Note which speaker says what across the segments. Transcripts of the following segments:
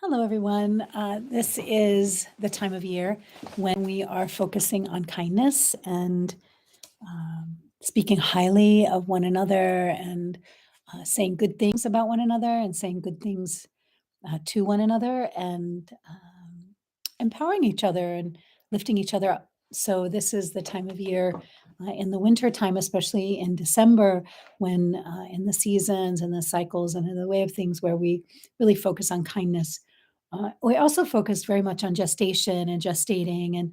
Speaker 1: Hello, everyone. This is the time of year when we are focusing on kindness and speaking highly of one another and saying good things about one another and saying good things to one another and empowering each other and lifting each other up. So, this is the time of year in the winter time, especially in December, when in the seasons and the cycles and in the way of things where we really focus on kindness. We also focus very much on gestation and gestating and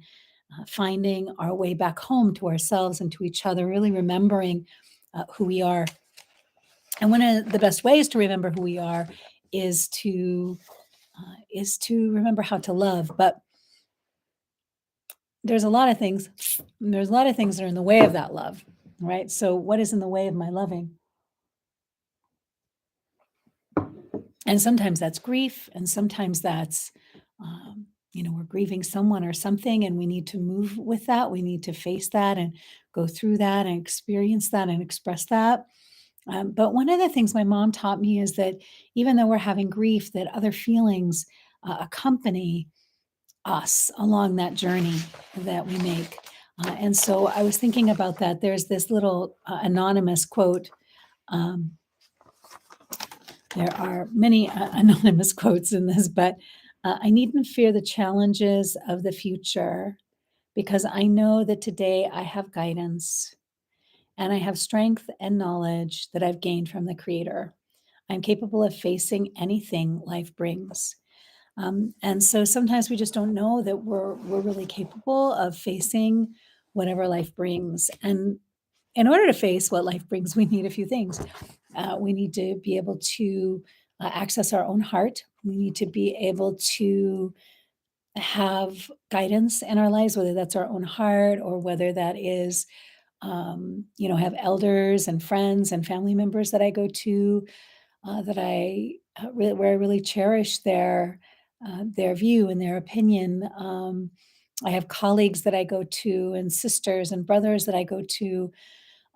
Speaker 1: finding our way back home to ourselves and to each other, really remembering who we are. And one of the best ways to remember who we are is to remember how to love. But there's a lot of things. There's a lot of things that are in the way of that love, right? So, what is in the way of my loving? And sometimes that's grief, and sometimes that's, we're grieving someone or something, and we need to move with that. We need to face that and go through that and experience that and express that. But one of the things my mom taught me is that even though we're having grief, that other feelings accompany us along that journey that we make. And so I was thinking about that. There's this little anonymous quote. Um, there are many anonymous quotes in this, but I needn't fear the challenges of the future because I know that today I have guidance and I have strength and knowledge that I've gained from the Creator. I'm capable of facing anything life brings. And so sometimes we just don't know that we're really capable of facing whatever life brings. And in order to face what life brings, we need a few things. We need to be able to access our own heart. We need to be able to have guidance in our lives, whether that's our own heart or whether that is, have elders and friends and family members that I go to that where I really cherish their view and their opinion. I have colleagues that I go to, and sisters and brothers that I go to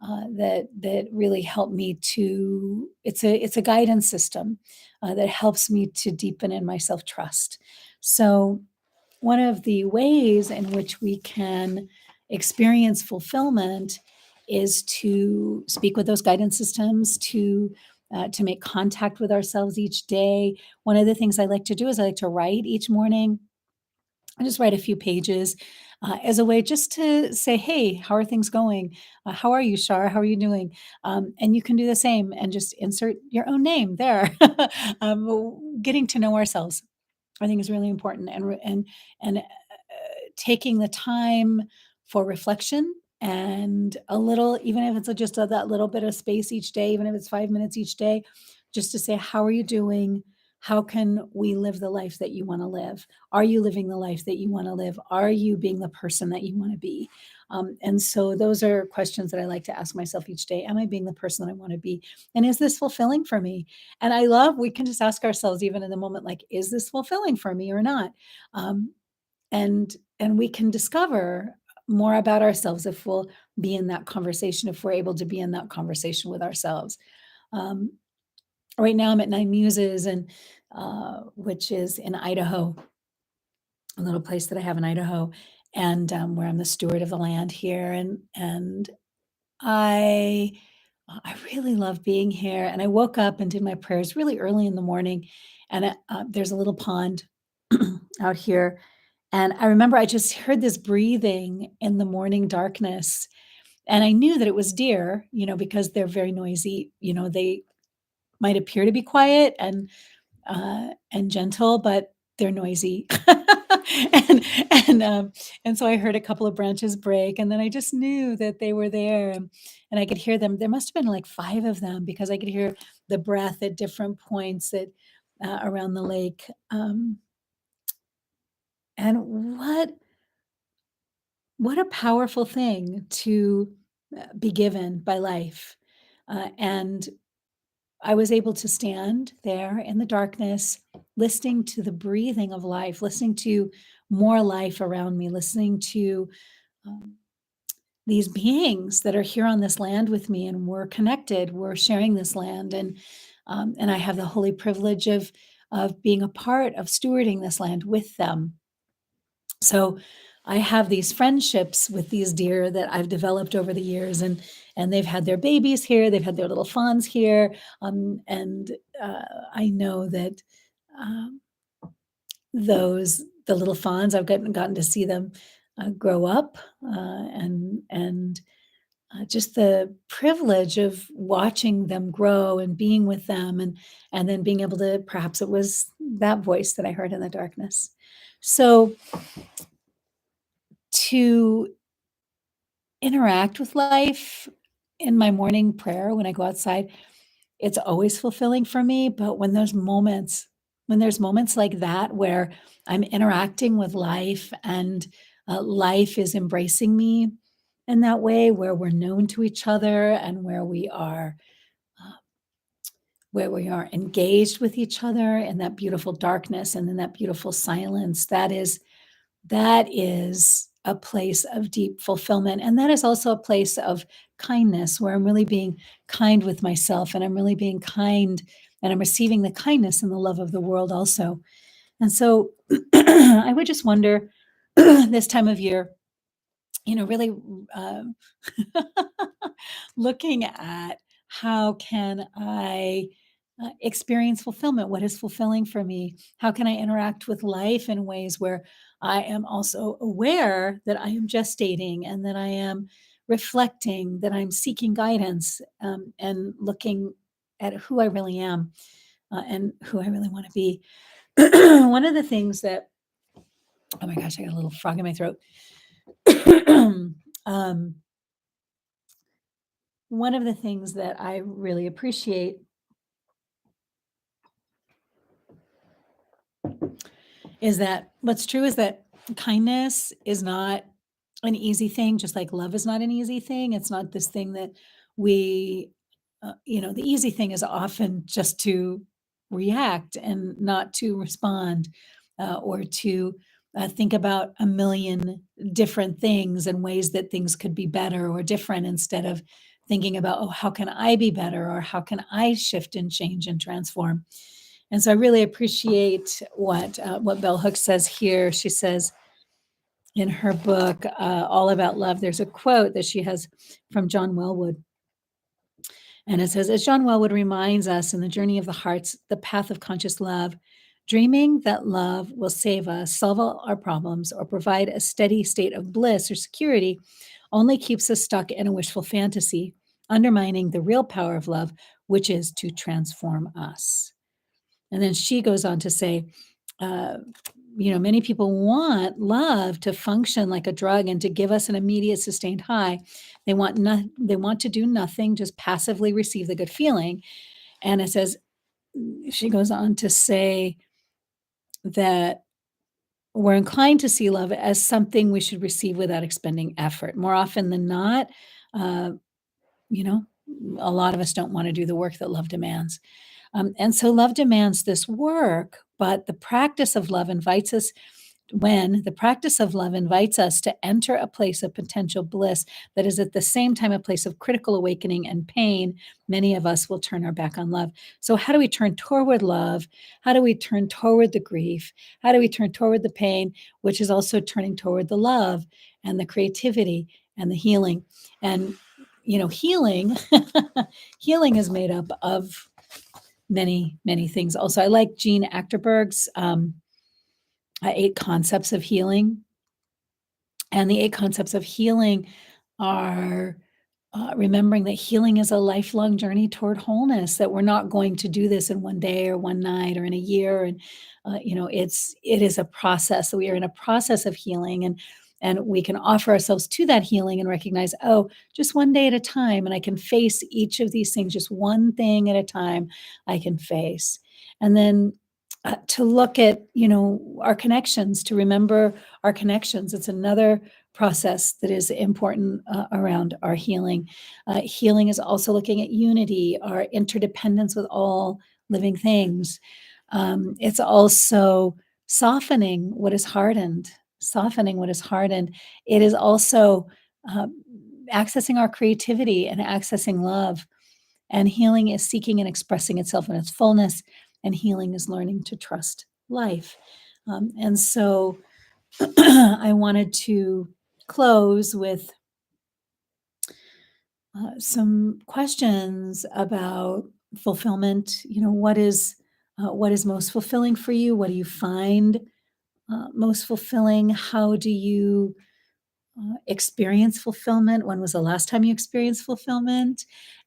Speaker 1: that really help me to. It's a guidance system that helps me to deepen in my self trust. So one of the ways in which we can experience fulfillment is to speak with those guidance systems, to make contact with ourselves each day. One of the things I like to do is I like to write each morning. I just write a few pages as a way just to say, "Hey, how are things going? How are you, Shar? How are you doing?" And you can do the same and just insert your own name there. Getting to know ourselves, I think, is really important, and taking the time for reflection and a little, even if it's just that little bit of space each day, even if it's 5 minutes each day, just to say, how are you doing? How can we live the life that you want to live? Are you living the life that you want to live? Are you being the person that you want to be? And so those are questions that I like to ask myself each day. Am I being the person that I want to be? And is this fulfilling for me? And we can just ask ourselves, even in the moment, like, is this fulfilling for me or not? Um, and we can discover more about ourselves if we'll be in that conversation, if we're able to be in that conversation with ourselves. Um, right now I'm at Nine Muses, and which is in Idaho, a little place that I have in Idaho, and where I'm the steward of the land here. And I I really love being here. And I woke up and did my prayers really early in the morning, and there's a little pond out here, and I remember I just heard this breathing in the morning darkness, and I knew that it was deer, because they're very noisy. They might appear to be quiet and gentle, but they're noisy. and and so I heard a couple of branches break, and then I just knew that they were there, and I could hear them. There must have been like five of them because I could hear the breath at different points around the lake. And what a powerful thing to be given by life. And I was able to stand there in the darkness, listening to the breathing of life, listening to more life around me, listening to um, these beings that are here on this land with me, and we're connected. We're sharing this land, and I have the holy privilege of being a part of stewarding this land with them. So I have these friendships with these deer that I've developed over the years, and they've had their babies here, they've had their little fawns here, and I know that um, the little fawns, I've gotten to see them grow up, and just the privilege of watching them grow and being with them, and then being able to, perhaps it was that voice that I heard in the darkness. So to interact with life in my morning prayer when I go outside, it's always fulfilling for me, but when there's moments like that where I'm interacting with life and, life is embracing me in that way, where we're known to each other and uh, where we are engaged with each other in that beautiful darkness and in that beautiful silence, that is a place of deep fulfillment, and that is also a place of kindness, where I'm really being kind with myself, and I'm really being kind, and I'm receiving the kindness and the love of the world also. And so, I would just wonder, this time of year, really, um, looking at how can I, experience fulfillment? What is fulfilling for me? How can I interact with life in ways where I am also aware that I am gestating and that I am reflecting, that I'm seeking guidance, and looking at who I really am, and who I really want to be. One of the things that, oh my gosh, I got a little frog in my throat. um, One of the things that I really appreciate is that what's true is that kindness is not an easy thing, just like love is not an easy thing. It's not this thing that we, the easy thing is often just to react and not to respond, or to think about a million different things and ways that things could be better or different, instead of thinking about, oh, how can I be better, or how can I shift and change and transform. And so I really appreciate what Bell Hooks says here. She says in her book, All About Love, there's a quote that she has from John Wellwood. And it says, as John Wellwood reminds us in The Journey of the Hearts, the path of conscious love, dreaming that love will save us, solve all our problems, or provide a steady state of bliss or security only keeps us stuck in a wishful fantasy, undermining the real power of love, which is to transform us. And then she goes on to say, uh, many people want love to function like a drug and to give us an immediate sustained high. They want to do nothing, just passively receive the good feeling. And it says, she goes on to say that we're inclined to see love as something we should receive without expending effort. More often than not, uh, you know, a lot of us don't want to do the work that love demands. And so love demands this work, but the practice of love invites us to enter a place of potential bliss that is at the same time a place of critical awakening and pain, many of us will turn our back on love. So, how do we turn toward love? How do we turn toward the grief? How do we turn toward the pain, which is also turning toward the love and the creativity and the healing? And, healing, healing is made up of many, many things. Also, I like Jean Achterberg's 8 concepts of healing. And the 8 concepts of healing are remembering that healing is a lifelong journey toward wholeness, that we're not going to do this in one day or one night or in a year. And, it is a process. So we are in a process of healing, and we can offer ourselves to that healing and recognize, oh, just one day at a time. And I can face each of these things, just one thing at a time I can face. And then to look at, our connections, to remember our connections. It's another process that is important around our healing. Healing is also looking at unity, our interdependence with all living things. It's also softening what is hardened, softening what is hardened. It is also accessing our creativity and accessing love. And healing is seeking and expressing itself in its fullness. and healing is learning to trust life. And so I wanted to close with some questions about fulfillment. What is most fulfilling for you? What do you find most fulfilling? How do you experience fulfillment? When was the last time you experienced fulfillment?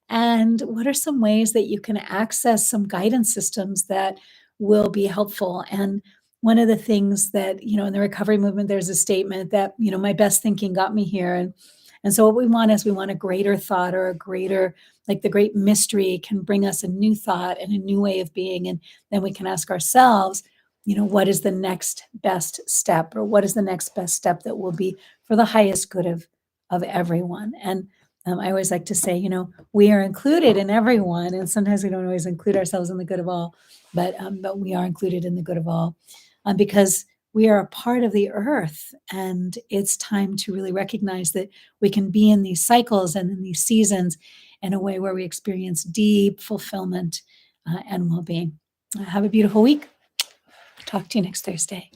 Speaker 1: And what are some ways that you can access some guidance systems that will be helpful? And one of the things that, in the recovery movement, there's a statement that, my best thinking got me here. And so what we want is we want a greater thought, or a greater, like the great mystery can bring us a new thought and a new way of being. And then we can ask ourselves, what is the next best step, or what is the next best step that will be for the highest good of everyone. And I always like to say, we are included in everyone, and sometimes we don't always include ourselves in the good of all, but we are included in the good of all, because we are a part of the earth, and it's time to really recognize that we can be in these cycles and in these seasons in a way where we experience deep fulfillment and well-being. Have a beautiful week. Talk to you next Thursday.